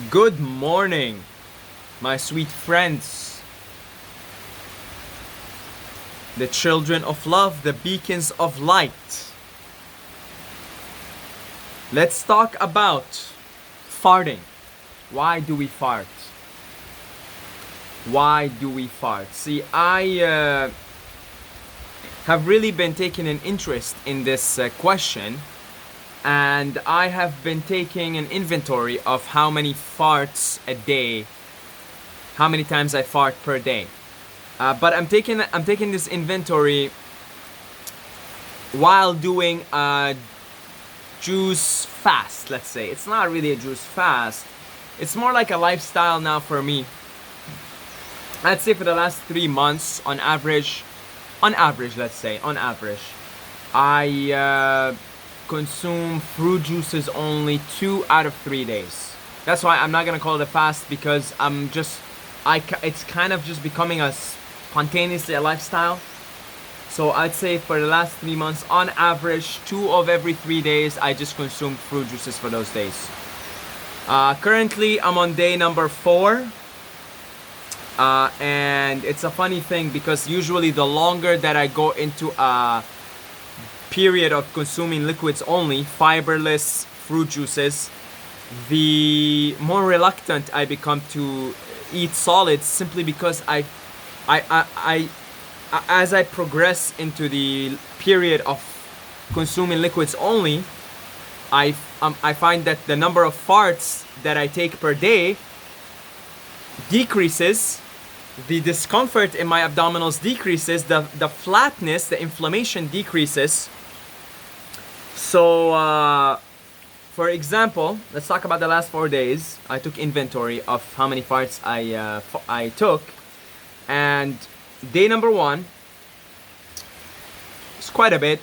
Good morning, my sweet friends, the children of love, the beacons of light. Let's talk about farting. Why do we fart? Why do we fart? See, I have really been taking an interest in this question, and I have been taking an inventory of how many farts a day, how many times I fart per day. But I'm taking this inventory while doing a juice fast, let's say. It's not really a juice fast. It's more like a lifestyle now for me. I'd say for the last 3 months, on average, let's say, I consume fruit juices only 2 out of 3 days. That's why I'm not gonna call it a fast, because it's kind of just becoming spontaneously a lifestyle. So I'd say for the last 3 months, on average, 2 of every 3 days, I just consume fruit juices for those days. Currently, I'm on day number 4. And it's a funny thing, because usually the longer that I go into a period of consuming liquids only, fiberless fruit juices, the more reluctant I become to eat solids, simply because as I progress into the period of consuming liquids only, I find that the number of farts that I take per day decreases, the discomfort in my abdominals decreases, the flatness, the inflammation decreases. So, for example, let's talk about the last 4 days. I took inventory of how many farts I took, and day number 1, it's quite a bit.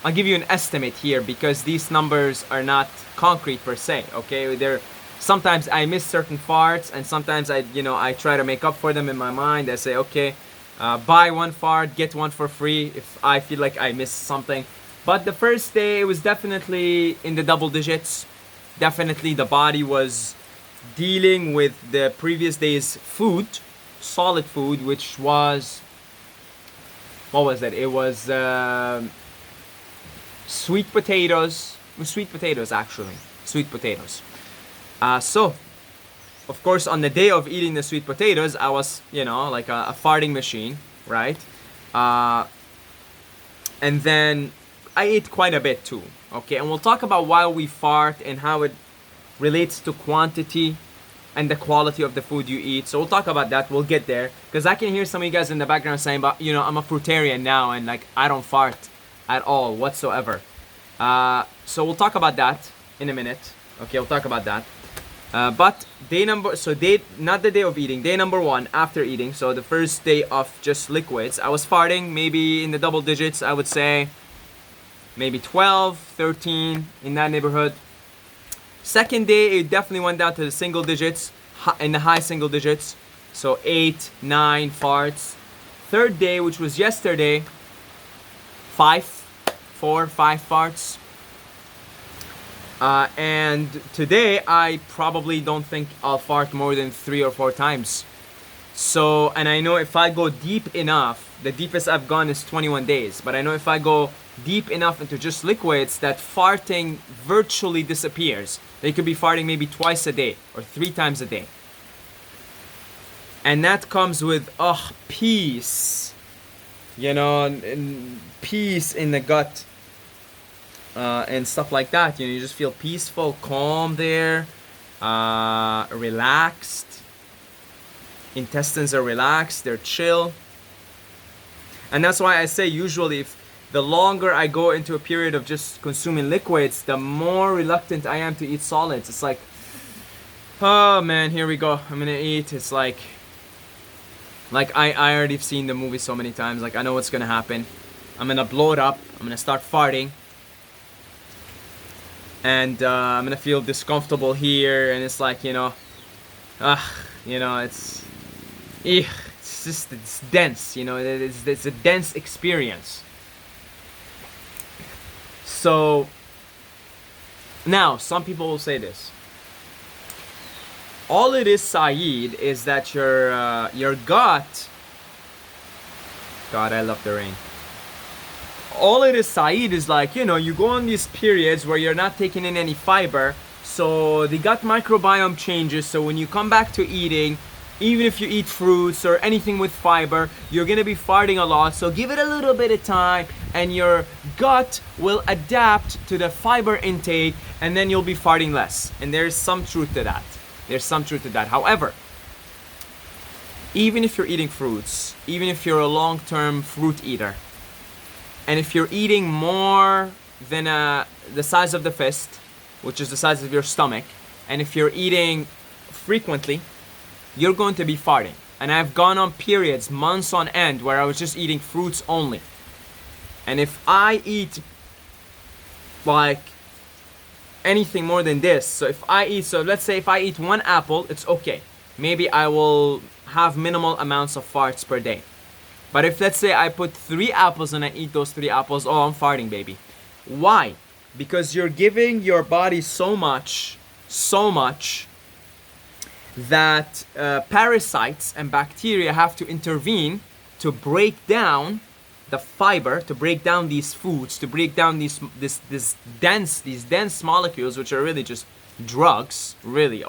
I'll give you an estimate here, because these numbers are not concrete per se. Okay, sometimes I miss certain farts, and sometimes I try to make up for them in my mind. I say, okay, buy one fart, get one for free if I feel like I missed something. But the first day, it was definitely in the double digits. Definitely the body was dealing with the previous day's food, solid food, which was, what was it? It was sweet potatoes. Sweet potatoes. So, of course, on the day of eating the sweet potatoes, I was, like a farting machine, right? And then I ate quite a bit too, okay? And we'll talk about why we fart and how it relates to quantity and the quality of the food you eat. So we'll talk about that. We'll get there, because I can hear some of you guys in the background saying, but I'm a fruitarian now, and like I don't fart at all whatsoever. So we'll talk about that in a minute. Okay, we'll talk about that. But not the day of eating, day number 1 after eating, so the first day of just liquids, I was farting maybe in the double digits. I would say maybe 12, 13, in that neighborhood. Second day, it definitely went down to the single digits, in the high single digits, so 8, 9 farts. Third day, which was yesterday, 4, 5 farts. And today, I probably don't think I'll fart more than 3 or 4 times. So, and I know if I go deep enough, the deepest I've gone is 21 days. But I know if I go deep enough into just liquids, that farting virtually disappears. They could be farting maybe twice a day or 3 times a day. And that comes with, peace. And peace in the gut. And stuff like that. You just feel peaceful, calm there, relaxed. Intestines are relaxed, they're chill. And that's why I say, usually, if the longer I go into a period of just consuming liquids, the more reluctant I am to eat solids. It's like, oh man, here we go, I'm gonna eat. It's like I already have seen the movie so many times. Like, I know what's gonna happen. I'm gonna blow it up, I'm gonna start farting, and I'm gonna feel discomfortable here, and it's like, it's dense, it's a dense experience. So now some people will say this: All it is, Saeed, is that your gut. God, I love the rain. All it is, Saeed, is like, you go on these periods where you're not taking in any fiber, so the gut microbiome changes. So when you come back to eating, even if you eat fruits or anything with fiber, you're gonna be farting a lot. So give it a little bit of time, and your gut will adapt to the fiber intake, and then you'll be farting less. And there's some truth to that. However, even if you're eating fruits, even if you're a long-term fruit eater, and if you're eating more than the size of the fist, which is the size of your stomach, and if you're eating frequently, you're going to be farting. And I've gone on periods, months on end, where I was just eating fruits only. And if I eat like anything more than this, so let's say if I eat 1 apple, it's okay. Maybe I will have minimal amounts of farts per day. But if, let's say, I put 3 apples and I eat those 3 apples, oh, I'm farting, baby. Why? Because you're giving your body so much that parasites and bacteria have to intervene to break down the fiber, to break down these foods, to break down these dense molecules, which are really just drugs. Really,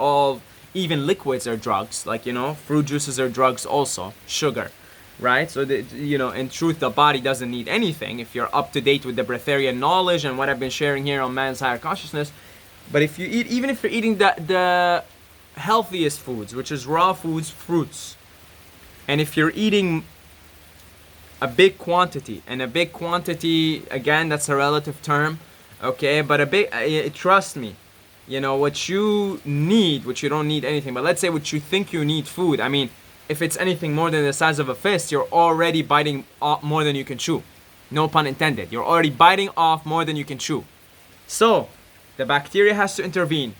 even liquids are drugs. Like, fruit juices are drugs also. Sugar. Right? So, in truth, the body doesn't need anything if you're up to date with the Breatharian knowledge and what I've been sharing here on Man's Higher Consciousness. But if you eat, even if you're eating the healthiest foods, which is raw foods, fruits, and if you're eating a big quantity, again, that's a relative term, okay? But trust me, what you need, which you don't need anything, but let's say what you think you need food, I mean, if it's anything more than the size of a fist, you're already biting off more than you can chew. No pun intended. You're already biting off more than you can chew. So, the bacteria has to intervene,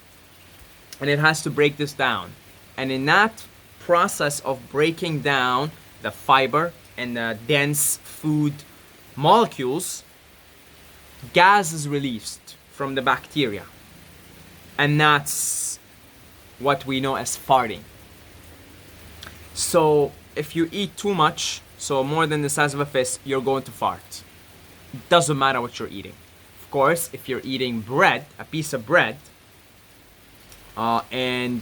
and it has to break this down. And in that process of breaking down the fiber and the dense food molecules, gas is released from the bacteria. And that's what we know as farting. So if you eat too much, so more than the size of a fist, you're going to fart. It doesn't matter what you're eating. Of course, if you're eating bread, a piece of bread, and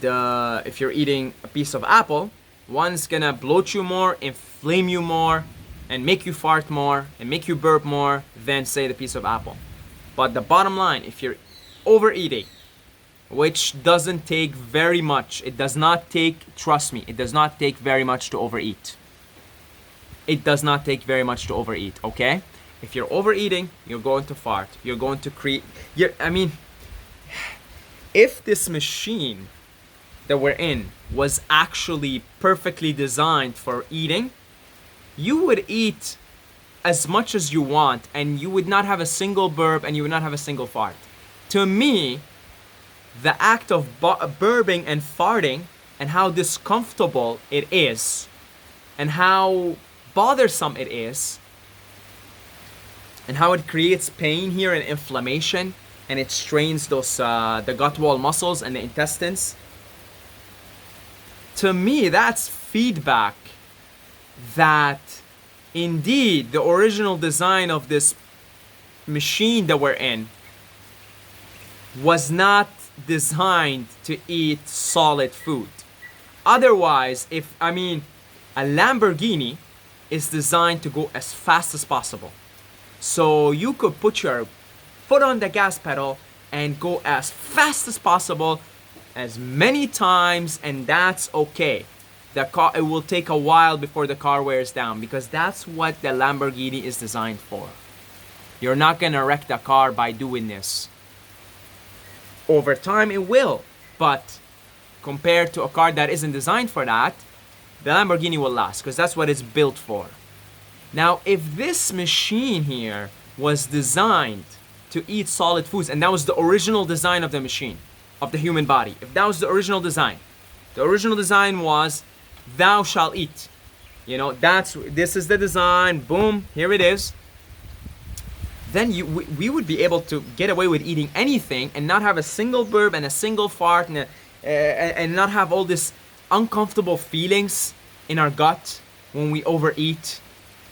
if you're eating a piece of apple, one's gonna bloat you more, inflame you more, and make you fart more, and make you burp more than, say, the piece of apple. But the bottom line, if you're overeating, which doesn't take very much. It does not take, trust me, it does not take very much to overeat. It does not take very much to overeat, okay? If you're overeating, you're going to fart. You're going to create, if this machine that we're in was actually perfectly designed for eating, you would eat as much as you want and you would not have a single burp and you would not have a single fart. To me, the act of burping and farting and how discomfortable it is and how bothersome it is and how it creates pain here and inflammation and it strains those the gut wall muscles and the intestines. To me, that's feedback that indeed the original design of this machine that we're in was not designed to eat solid food. Otherwise, a Lamborghini is designed to go as fast as possible. So you could put your foot on the gas pedal and go as fast as possible, as many times, and that's okay. It will take a while before the car wears down because that's what the Lamborghini is designed for. You're not gonna wreck the car by doing this. Over time it will, but compared to a car that isn't designed for that, the Lamborghini will last because that's what it's built for. Now, if this machine here was designed to eat solid foods, and that was the original design of the machine, of the human body, if that was the original design was, thou shalt eat. This is the design, boom, here it is. Then we would be able to get away with eating anything and not have a single burp and a single fart and not have all this uncomfortable feelings in our gut when we overeat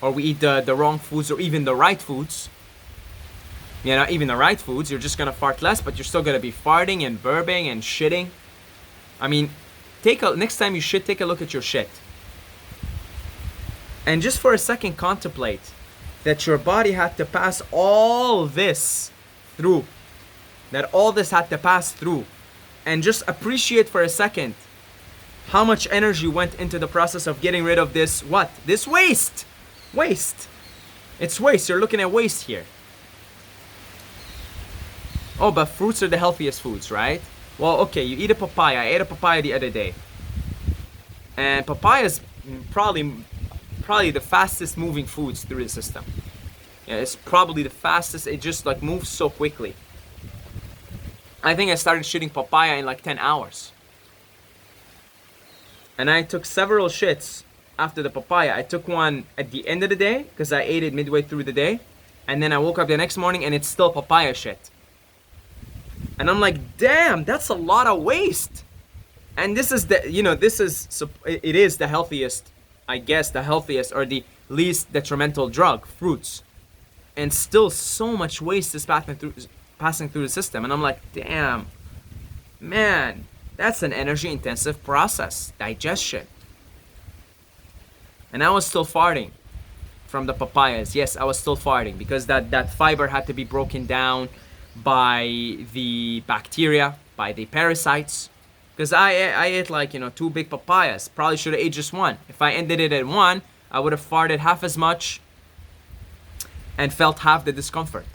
or we eat the wrong foods or even the right foods. You know, even the right foods, you're just gonna fart less, but you're still gonna be farting and burping and shitting. I mean, next time you shit, take a look at your shit. And just for a second, contemplate that your body had to pass all this through. That all this had to pass through. And just appreciate for a second how much energy went into the process of getting rid of this, what? This waste! Waste! It's waste. You're looking at waste here. Oh, but fruits are the healthiest foods, right? Well, okay, you eat a papaya. I ate a papaya the other day. And papaya is probably the fastest moving foods through the system. Yeah, it's probably the fastest. It just like moves so quickly. I think I started shitting papaya in like 10 hours. And I took several shits after the papaya. I took one at the end of the day because I ate it midway through the day. And then I woke up the next morning and it's still papaya shit. And I'm like, damn, that's a lot of waste. And this is the, it is the healthiest, I guess, the healthiest or the least detrimental drug, fruits. And still so much waste is passing through the system. And I'm like, damn, man, that's an energy intensive process, digestion. And I was still farting from the papayas. Yes, I was still farting because that fiber had to be broken down by the bacteria, by the parasites. Because I ate like, 2 big papayas. Probably should have ate just one. If I ended it at one, I would have farted half as much and felt half the discomfort.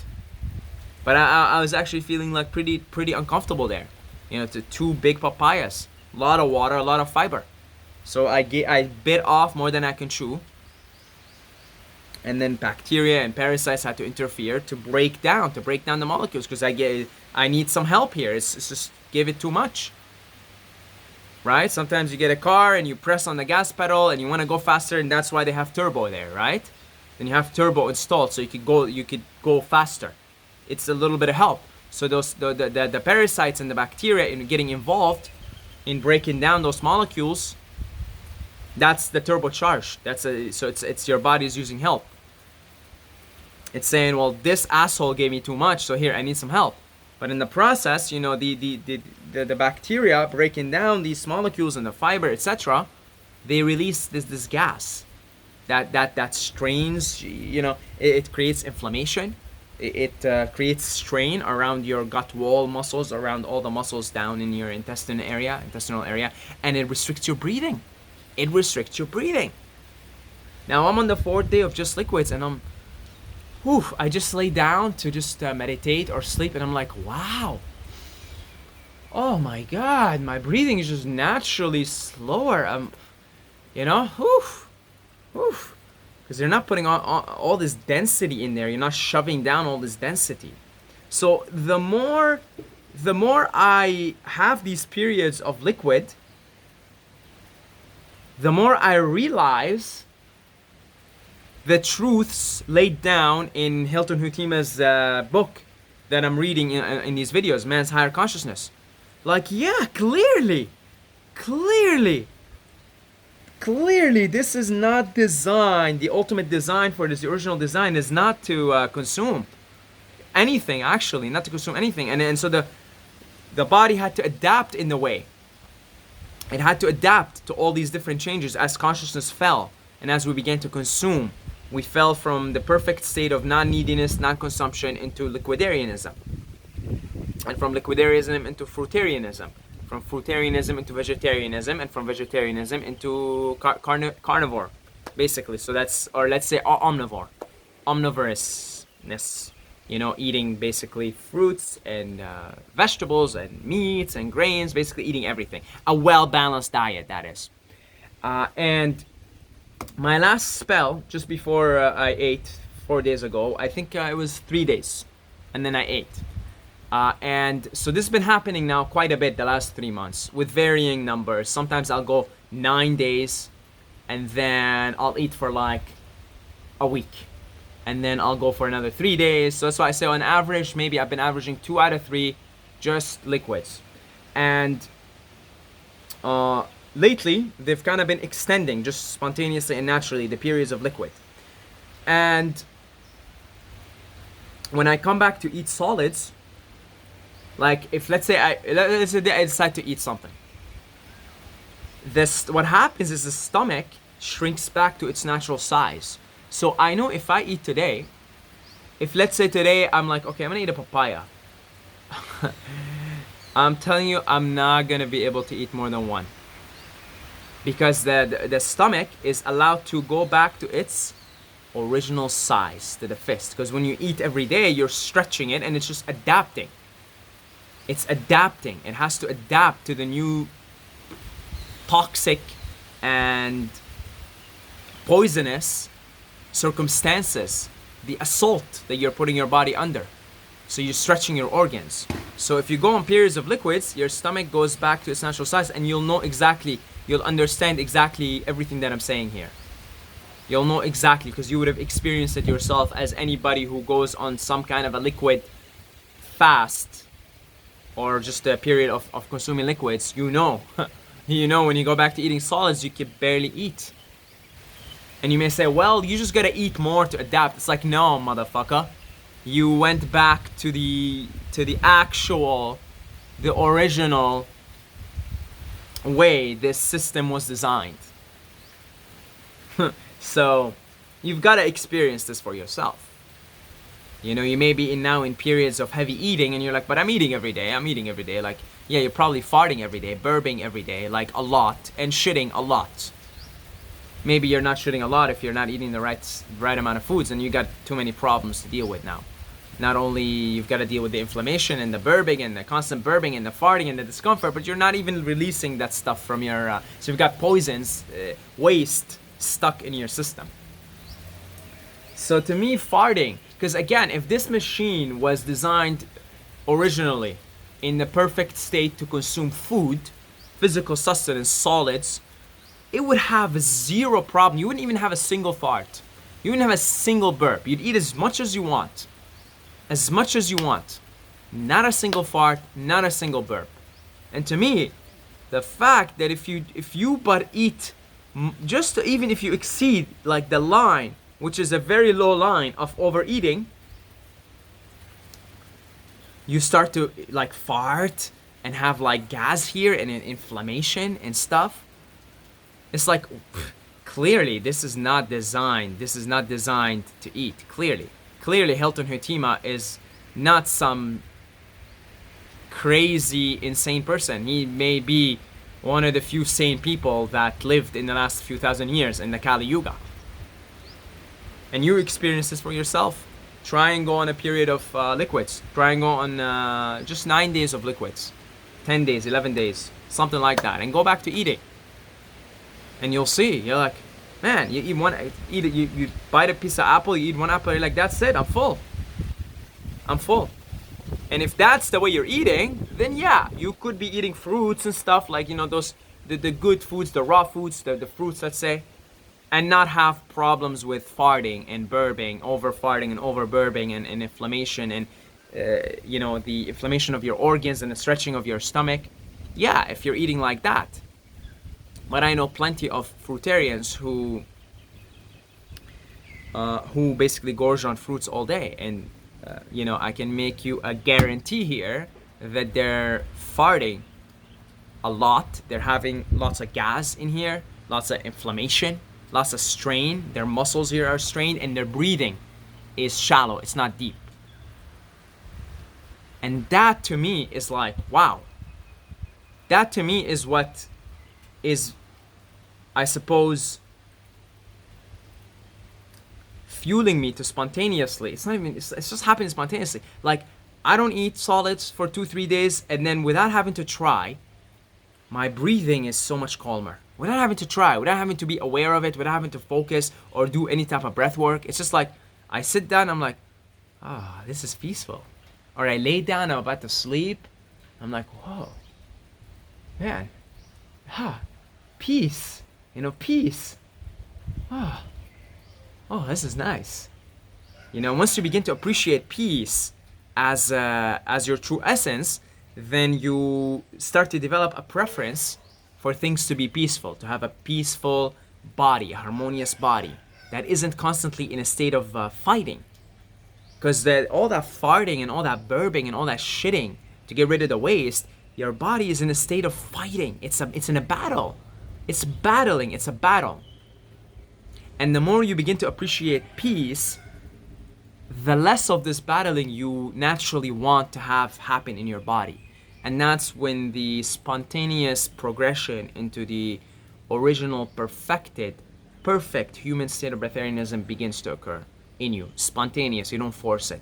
But I was actually feeling like pretty uncomfortable there. To 2 big papayas. A lot of water, a lot of fiber. So I bit off more than I can chew. And then bacteria and parasites had to interfere to break down the molecules because I need some help here. It's just give it too much. Right? Sometimes you get a car and you press on the gas pedal and you want to go faster, and that's why they have turbo there, right? Then you have turbo installed so you could go faster. It's a little bit of help. So those the parasites and the bacteria in getting involved in breaking down those molecules, that's the turbocharge. So it's your body's using help. It's saying, well, this asshole gave me too much, so here I need some help. But in the process, the bacteria breaking down these molecules and the fiber, etc., they release this gas that strains. It creates inflammation. It creates strain around your gut wall muscles, around all the muscles down in your intestinal area, and it restricts your breathing. Now I'm on the 4th day of just liquids, and I just lay down to just meditate or sleep, and I'm like, wow. Oh my God, my breathing is just naturally slower. Because you're not putting all this density in there. You're not shoving down all this density. So the more I have these periods of liquid, the more I realize the truths laid down in Hilton Hutima's book that I'm reading in these videos, Man's Higher Consciousness. Like, yeah, clearly, this is not designed. The ultimate design for this, the original design, is not to consume anything, actually, not to consume anything. And so the body had to adapt in the way. It had to adapt to all these different changes as consciousness fell. And as we began to consume, we fell from the perfect state of non-neediness, non-consumption into liquidarianism. And from liquidarianism into fruitarianism. From fruitarianism into vegetarianism, and from vegetarianism into carnivore, basically. So that's, or let's say omnivore. Omnivorousness. Eating basically fruits and vegetables and meats and grains, basically eating everything. A well-balanced diet, that is. And my last spell, just before I ate 4 days ago, I think it was 3 days, and then I ate. And so this has been happening now quite a bit the last 3 months with varying numbers. Sometimes I'll go 9 days, and then I'll eat for like a week. And then I'll go for another 3 days. So that's why I say on average, maybe I've been averaging 2 out of 3 just liquids. And lately they've kind of been extending just spontaneously and naturally the periods of liquid. And when I come back to eat solids, like if let's say I decide to eat something, this what happens is the stomach shrinks back to its natural size. So I know if I eat today, if let's say today I'm like, okay, I'm gonna eat a papaya. I'm telling you, I'm not gonna be able to eat more than one, because the stomach is allowed to go back to its original size, to the fist. Because when you eat every day, you're stretching it and it's just adapting. It's adapting. It has to adapt to the new toxic and poisonous circumstances, the assault that you're putting your body under. So you're stretching your organs. So if you go on periods of liquids, your stomach goes back to its natural size, and you'll understand exactly everything that I'm saying here. You'll know exactly, because you would have experienced it yourself, as anybody who goes on some kind of a liquid fast or just a period of consuming liquids, you know. You know, when you go back to eating solids, you can barely eat. And you may say, well, you just gotta eat more to adapt. It's like, no, motherfucker. You went back to the original way this system was designed. So you've got to experience this for yourself. You know, you may be now in periods of heavy eating, and you're like, but I'm eating every day. Like, yeah, you're probably farting every day, burping every day, like a lot, and shitting a lot. Maybe you're not shitting a lot if you're not eating the right amount of foods, and you got too many problems to deal with now. Not only you've got to deal with the inflammation and the burping and the constant burping and the farting and the discomfort, but you're not even releasing that stuff from your... so you've got poisons, waste stuck in your system. So to me, farting... because again, if this machine was designed originally in the perfect state to consume food, physical sustenance, solids, it would have zero problem. You wouldn't even have a single fart. You wouldn't have a single burp. You'd eat as much as you want. As much as you want. Not a single fart, not a single burp. And to me, the fact that if you but eat, just even if you exceed like the line, which is a very low line of overeating, you start to like fart and have like gas here and inflammation and stuff. It's like, clearly this is not designed to eat. Clearly Hilton Hutima is not some crazy insane person. He may be one of the few sane people that lived in the last few thousand years in the Kali Yuga. And you experience this for yourself. Try and go on a period of liquids. Try and go on just 9 days of liquids. 10 days, 11 days, something like that. And go back to eating. And you'll see, you're like, man, you bite a piece of apple, you eat one apple, you're like, that's it, I'm full. And if that's the way you're eating, then yeah, you could be eating fruits and stuff, like, you know, those, the good foods, the raw foods, the fruits, let's say, and not have problems with farting and burping, over farting and over burping and inflammation and, you know, the inflammation of your organs and the stretching of your stomach. Yeah, if you're eating like that. But I know plenty of fruitarians who basically gorge on fruits all day, and you know, I can make you a guarantee here that they're farting a lot. They're having lots of gas in here, lots of inflammation, lots of strain. Their muscles here are strained, and their breathing is shallow. It's not deep. And that to me is like, wow. That to me is what is, I suppose, fueling me to spontaneously. It's not even, it's just happening spontaneously. Like, I don't eat solids for 2-3 days, and then without having to try, my breathing is so much calmer. Without having to try, without having to be aware of it, without having to focus or do any type of breath work. It's just like, I sit down, I'm like, ah, this is peaceful. Or I lay down, I'm about to sleep. I'm like, whoa, man, peace, you know, peace. Oh, this is nice. You know, once you begin to appreciate peace as your true essence, then you start to develop a preference for things to be peaceful, to have a peaceful body, a harmonious body that isn't constantly in a state of fighting. Because all that farting and all that burping and all that shitting to get rid of the waste, your body is in a state of fighting. It's in a battle. It's battling. It's a battle. And the more you begin to appreciate peace, the less of this battling you naturally want to have happen in your body. And that's when the spontaneous progression into the original perfect human state of breatharianism begins to occur in you. Spontaneous, you don't force it.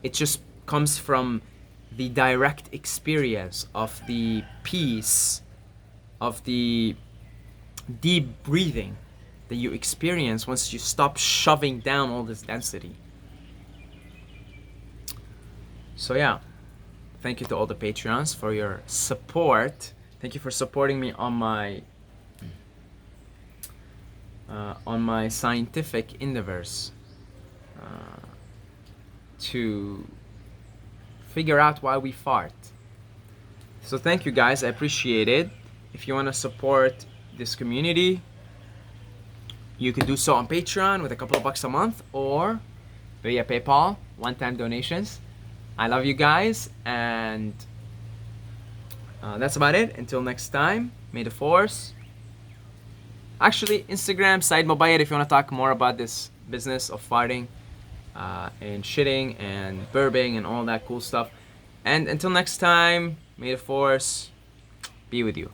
It just comes from the direct experience of the peace, of the deep breathing that you experience once you stop shoving down all this density. So yeah, thank you to all the Patreons for your support. Thank you for supporting me on my scientific endeavors to figure out why we fart. So thank you guys, I appreciate it. If you want to support this community, you can do so on Patreon with a couple of bucks a month or via PayPal, one-time donations. I love you guys, and that's about it. Until next time, may the force. Actually, Instagram, Said Mobayed, if you want to talk more about this business of farting and shitting and burping and all that cool stuff. And until next time, may the force be with you.